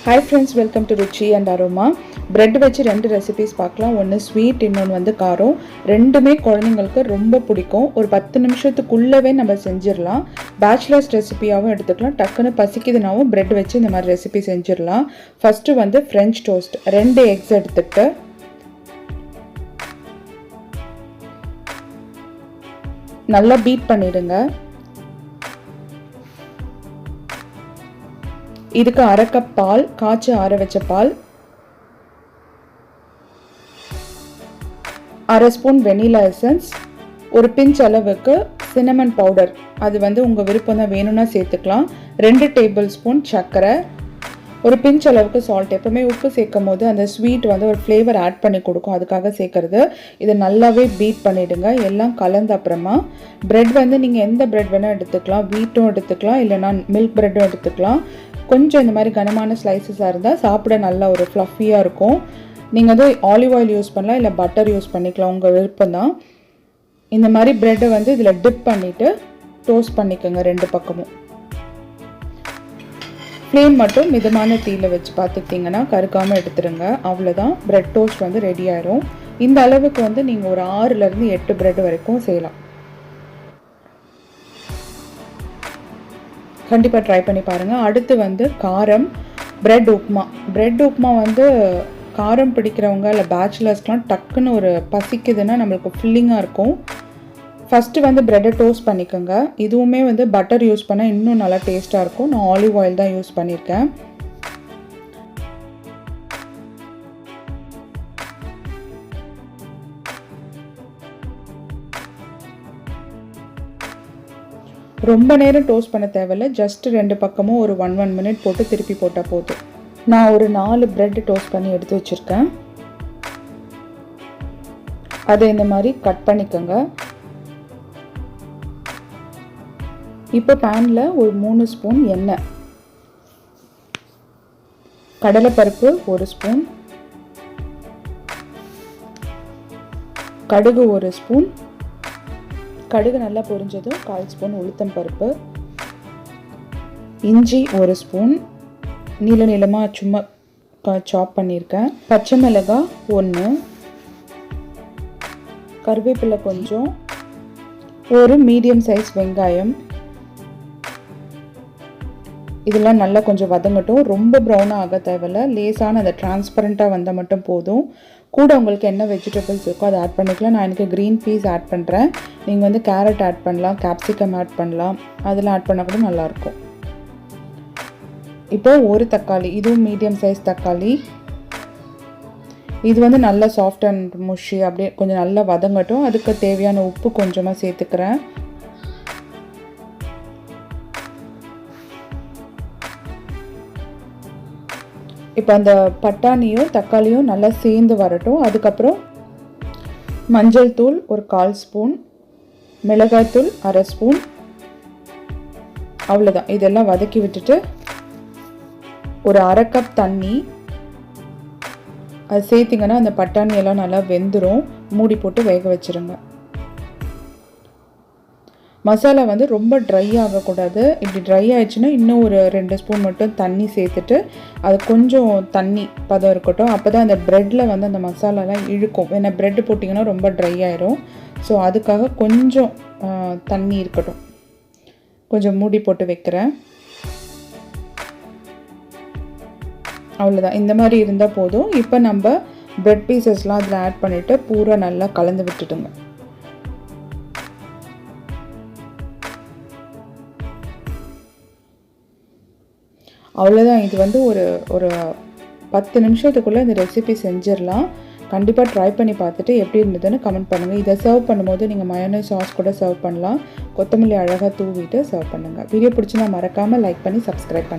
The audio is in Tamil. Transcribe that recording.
Hi friends, welcome to Ruchi and Aroma. Bread வச்சு ரெண்டு ரெசிபீஸ் பார்க்கலாம். ஒன்று ஸ்வீட், இன்னொன்று வந்து காரம். ரெண்டுமே குழந்தைங்களுக்கு ரொம்ப பிடிக்கும். ஒரு 10 நிமிஷத்துக்குள்ளவே நம்ம செஞ்சிடலாம். பேச்சுலர்ஸ் ரெசிபியாகவும் எடுத்துக்கலாம். டக்குன்னு பசிக்குதுனாவும் பிரெட் வச்சு இந்த மாதிரி ரெசிபி செஞ்சிடலாம். ஃபஸ்ட்டு வந்து ஃப்ரெஞ்ச் டோஸ்ட். 2 எக்ஸ் எடுத்துட்டு நல்லா பீட் பண்ணிடுங்க. இதுக்கு அரை கப் பால், காய்ச்சி ஆற வச்ச பால், அரை ஸ்பூன் வெனிலா எசன்ஸ், ஒரு பிஞ்ச் அளவுக்கு சின்னமன் பவுடர், அது வந்து உங்கள் விருப்பம் தான், வேணும்னா சேர்த்துக்கலாம். 2 டேபிள் ஸ்பூன் சர்க்கரை, ஒரு பிஞ்ச் அளவுக்கு சால்ட். எப்பவுமே உப்பு சேர்க்கும் போது அந்த ஸ்வீட் வந்து ஒரு ஃப்ளேவர் ஆட் பண்ணி கொடுக்கும், அதுக்காக சேர்க்கறது. இதை நல்லாவே பீட் பண்ணிவிடுங்க. எல்லாம் கலந்த அப்புறமா ப்ரெட் வந்து நீங்கள் எந்த ப்ரெட் வேணால் எடுத்துக்கலாம். வீட்டும் எடுத்துக்கலாம், இல்லைனா மில்க் ப்ரெட்டும் எடுத்துக்கலாம். கொஞ்சம் இந்த மாதிரி கனமான ஸ்லைசஸாக இருந்தால் சாப்பிட நல்லா ஒரு ஃப்ளஃபியாக இருக்கும். நீங்கள் வந்து ஆலிவ் ஆயில் யூஸ் பண்ணலாம், இல்லை பட்டர் யூஸ் பண்ணிக்கலாம், உங்கள் விருப்பம் தான். இந்த மாதிரி ப்ரெட்டை வந்து இதில் டிப் பண்ணிவிட்டு டோஸ்ட் பண்ணிக்கோங்க 2 பக்கமும். ஃப்ளேம் மட்டும் மிதமான தீயில் வச்சு பார்த்துக்கிட்டிங்கன்னா கருக்காமல் எடுத்துருங்க. அவ்வளோதான், ப்ரெட் டோஸ்ட் வந்து ரெடி ஆயிரும். இந்த அளவுக்கு வந்து நீங்கள் ஒரு 6லேருந்து 8 ப்ரெட் வரைக்கும் செய்யலாம். கண்டிப்பாக ட்ரை பண்ணி பாருங்கள். அடுத்து வந்து காரம், ப்ரெட் உப்மா. ப்ரெட் உப்மா வந்து காரம் பிடிக்கிறவங்க இல்லை பேச்சுலர்ஸ்க்கெலாம் டக்குன்னு ஒரு பசிக்குதுன்னா நம்மளுக்கு ஃபில்லிங்காக இருக்கும். ஃபஸ்ட்டு வந்து ப்ரெட்டை டோஸ்ட் பண்ணிக்கோங்க. இதுவுமே வந்து பட்டர் யூஸ் பண்ணால் இன்னும் நல்லா டேஸ்ட்டாக இருக்கும். நான் ஆலிவ் ஆயில் தான் யூஸ் பண்ணியிருக்கேன். ரொம்ப நேரம் டோஸ்ட் பண்ண தேவையில்லை. ஜஸ்ட் 2 பக்கமும் ஒரு 1 மினிட் போட்டு திருப்பி போட்டால் போதும். நான் ஒரு 4 ப்ரெட் டோஸ்ட் பண்ணி எடுத்து வச்சுருக்கேன். அதை இந்த மாதிரி கட் பண்ணிக்கோங்க. இப்போ பேனில் ஒரு 3 ஸ்பூன் எண்ணெய், கடலைப்பருப்பு 1 ஸ்பூன், கடுகு 1 ஸ்பூன், கடுகு நல்லா பொரிஞ்சதும் 1/4 ஸ்பூன் உளுத்தம் பருப்பு, இஞ்சி 1 ஸ்பூன் நீள நீளமாக சும்மா சாப் பண்ணியிருக்கேன், பச்சை மிளகாய் 1, கருவேப்பிலை கொஞ்சம், ஒரு மீடியம் சைஸ் வெங்காயம். இதெல்லாம் நல்லா கொஞ்சம் வதங்கட்டும். ரொம்ப ப்ரௌனாக ஆக தேவையில்ல, லேசான அந்த டிரான்ஸ்பரண்ட்டாக வந்தால் மட்டும் போதும். கூட உங்களுக்கு என்ன வெஜிடபிள்ஸ் இருக்கோ அதை ஆட் பண்ணிக்கலாம். நான் எனக்கு க்ரீன் பீஸ் ஆட் பண்ணுறேன். நீங்கள் வந்து கேரட் ஆட் பண்ணலாம், கேப்சிகம் ஆட் பண்ணலாம், அதெல்லாம் ஆட் பண்ணால் கூட நல்லாயிருக்கும். இப்போ ஒரு தக்காளி, இதுவும் மீடியம் சைஸ் தக்காளி. இது வந்து நல்லா சாஃப்ட் அண்ட் முஷி, அப்படியே கொஞ்சம் நல்லா வதங்கட்டும். அதுக்கு தேவையான உப்பு கொஞ்சமாக சேர்த்துக்கிறேன். இப்போ அந்த பட்டாணியும் தக்காளியும் நல்லா சேர்ந்து வரட்டும். அதுக்கப்புறம் மஞ்சள் தூள் ஒரு 1/4 ஸ்பூன், மிளகாய்த்தூள் அரை ஸ்பூன், அவ்வளோதான். இதெல்லாம் வதக்கி விட்டுட்டு ஒரு அரை கப் தண்ணி அது சேர்த்திங்கன்னா அந்த பட்டாணியெல்லாம் நல்லா வெந்துடும். மூடி போட்டு வேக வச்சுருங்க. மசாலா வந்து ரொம்ப ட்ரை ஆகக்கூடாது. இப்படி ட்ரை ஆகிடுச்சுன்னா இன்னும் ஒரு 2 ஸ்பூன் மட்டும் தண்ணி சேர்த்துட்டு அது கொஞ்சம் தண்ணி பதம் இருக்கட்டும். அப்போ தான் அந்த ப்ரெட்டில் வந்து அந்த மசாலாலாம் இழுக்கும். ஏன்னா ப்ரெட்டு போட்டிங்கன்னா ரொம்ப ட்ரை ஆயிரும். ஸோ அதுக்காக கொஞ்சம் தண்ணி இருக்கட்டும். கொஞ்சம் மூடி போட்டு வைக்கிறேன். அவ்வளோதான், இந்த மாதிரி இருந்தால் போதும். இப்போ நம்ம ப்ரெட் பீசஸ்லாம் அதில் ஆட் பண்ணிவிட்டு பூரா நல்லா கலந்து விட்டுடுங்க. அவ்வளோதான். இது வந்து ஒரு 10 நிமிஷத்துக்குள்ளே இந்த ரெசிபி செஞ்சிடலாம். கண்டிப்பாக ட்ரை பண்ணி பார்த்துட்டு எப்படி இருந்ததுன்னு கமெண்ட் பண்ணுங்கள். இதை சர்வ் பண்ணும்போது நீங்கள் மயோனைஸ் சாஸ் கூட சர்வ் பண்ணலாம். கொத்தமல்லி அழகாக தூவிட்டு சர்வ் பண்ணுங்கள். வீடியோ பிடிச்சினா மறக்காமல் லைக் பண்ணி சப்ஸ்கிரைப் பண்ணுங்கள்.